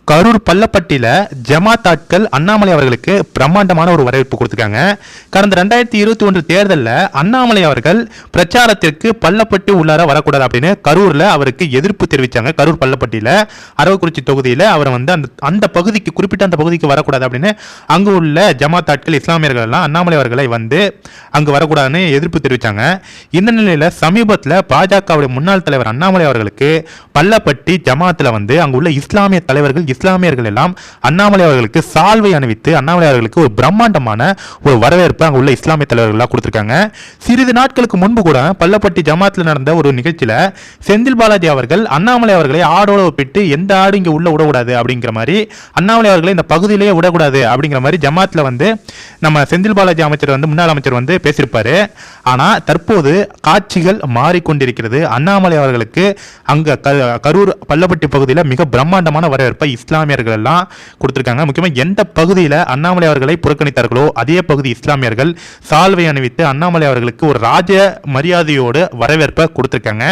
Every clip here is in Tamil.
கரூர் பள்ளப்பட்டியில ஜமாத் ஆட்கள் அண்ணாமலை அவர்களுக்கு பிரம்மாண்டமான ஒரு வரவேற்பு கொடுத்துருக்காங்க. கடந்த 2021 தேர்தலில் அண்ணாமலை அவர்கள் பிரச்சாரத்திற்கு பள்ளப்பட்டி உள்ளார வரக்கூடாது அப்படின்னு கரூர்ல அவருக்கு எதிர்ப்பு தெரிவிச்சாங்க. கரூர் பள்ளப்பட்டியில அரவக்குறிச்சி தொகுதியில் அவர் வந்து அந்த பகுதிக்கு குறிப்பிட்ட அந்த பகுதிக்கு வரக்கூடாது அப்படின்னு அங்கு உள்ள ஜமாத் ஆட்கள் இஸ்லாமியர்கள் எல்லாம் அண்ணாமலை அவர்களை வந்து அங்கு வரக்கூடாதுன்னு எதிர்ப்பு தெரிவிச்சாங்க. இந்த நிலையில் சமீபத்தில் பாஜகவுடைய முன்னாள் தலைவர் அண்ணாமலை அவர்களுக்கு பள்ளப்பட்டி ஜமாத்தில் வந்து அங்குள்ள இஸ்லாமிய தலைவர்கள் இஸ்லாமியர்கள் எல்லாம் அண்ணாமலை அவர்களுக்கு சால்வை அணிவித்து அண்ணாமலை அவர்களுக்கு ஒரு பிரம்மாண்டமான ஒரு வரவேற்பு அங்கு உள்ள இஸ்லாமிய தலைவர்களாக கொடுத்திருக்காங்க. சிறிது நாட்களுக்கு முன்பு கூட பள்ளப்பட்டி ஜமாத்தில் நடந்த ஒரு நிகழ்ச்சியில செந்தில் பாலாஜி அவர்கள் அண்ணாமலை அவர்களை ஆடோட ஒப்பிட்டு எந்த ஆடு இங்க உள்ள விடக்கூடாது அப்படிங்கிற மாதிரி அண்ணாமலை அவர்களை இந்த பகுதியிலேயே விடக்கூடாது அப்படிங்கிற மாதிரி ஜமாத்தில் வந்து நம்ம செந்தில் பாலாஜி அமைச்சர் வந்து முன்னாள் அமைச்சர் வந்து பேசியிருப்பாரு. ஆனா தற்போது காட்சிகள் மாறிக்கொண்டிருக்கிறது. அண்ணாமலை அவர்களுக்கு அங்க கரூர் பள்ளப்பட்டி பகுதியில் மிக பிரம்மாண்டமான வரவேற்பை இஸ்லாமியர்கள் எல்லாம் கொடுத்திருக்காங்க. முக்கியமாக எந்த பகுதியில் அண்ணாமலை அவர்களை புறக்கணித்தார்களோ அதே பகுதி இஸ்லாமியர்கள் சால்வை அணிவித்து அண்ணாமலை அவர்களுக்கு ஒரு ராஜ மரியாதையோடு வரவேற்பை கொடுத்திருக்காங்க.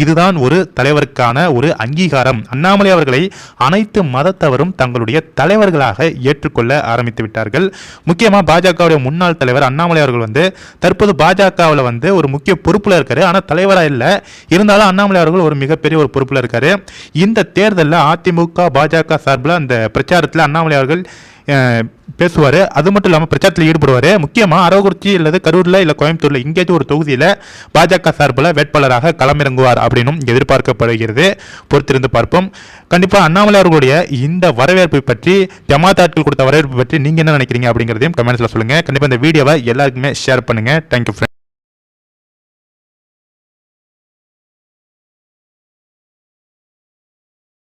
இதுதான் ஒரு தலைவருக்கான ஒரு அங்கீகாரம். அண்ணாமலை அவர்களை அனைத்து மதத்தவரும் தங்களுடைய தலைவர்களாக ஏற்றுக்கொள்ள ஆரம்பித்து விட்டார்கள். முக்கியமாக பாஜகவுடைய முன்னாள் தலைவர் அண்ணாமலை அவர்கள் வந்து தற்போது பாஜகவில் வந்து ஒரு முக்கிய பொறுப்புல இருக்காரு. ஆனால் தலைவராக இல்லை. இருந்தாலும் அண்ணாமலை அவர்கள் ஒரு மிகப்பெரிய ஒரு பொறுப்புல இருக்காரு. இந்த தேர்தலில் அதிமுக பாஜக சார்பில் அந்த பிரச்சாரத்தில் அண்ணாமலை அவர்கள் பேசுவார். அது மட்டும் இல்லாமல் பிரச்சாரத்தில் ஈடுபடுவார். முக்கியமாக அரவக்குறிச்சி அல்லது கரூரில் இல்லை கோயம்புத்தூரில் எங்கேயாச்சும் ஒரு தொகுதியில் பாஜக சார்பில் வேட்பாளராக களமிறங்குவார் அப்படின்னும் எதிர்பார்க்கப்படுகிறது. பொறுத்திருந்து பார்ப்போம். கண்டிப்பாக அண்ணாமலை அவர்களுடைய இந்த வரவேற்பை பற்றி ஜமாத் ஆட்கள் கொடுத்த வரவேற்பு பற்றி நீங்கள் என்ன நினைக்கிறீங்க அப்படிங்கிறதையும் கமெண்ட்ஸில் சொல்லுங்கள். கண்டிப்பாக இந்த வீடியோவை எல்லாருக்குமே ஷேர் பண்ணுங்கள். Thank you friends.